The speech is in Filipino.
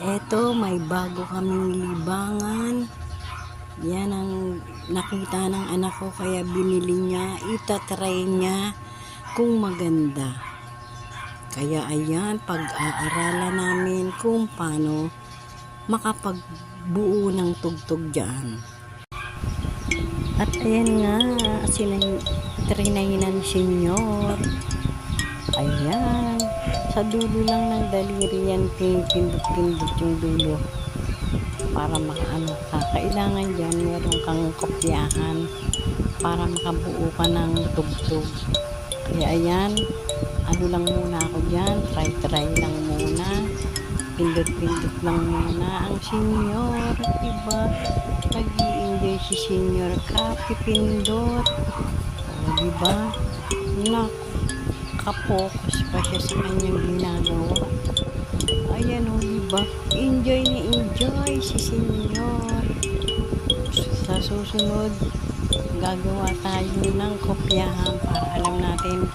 Eto, may bago kaming libangan. Yan ang nakita ng anak ko kaya binili niya. Itatry niya kung maganda. Kaya ayan, pag-aaralan namin kung paano makapagbuo ng tugtog dyan. At ayan nga, trinay ng senyor. Ayan, sa dulo lang ng daliri yan, pindot-pindot yung dulo. Para makaano ka, kailangan dyan meron kang kopyahan para makabuo ka ng tugtog. Kaya ayan, ano lang muna ako dyan, try lang muna, pindot-pindot lang muna ang senyor, diba? Nag-i-enjoy si senyor, kapipindot, o diba? Nakapokus pa siya sa kanyang ginagawa. Ayan o, diba? Enjoy na enjoy si senyor. Sa susunod, gagawa tayo ng kopyahan para alam natin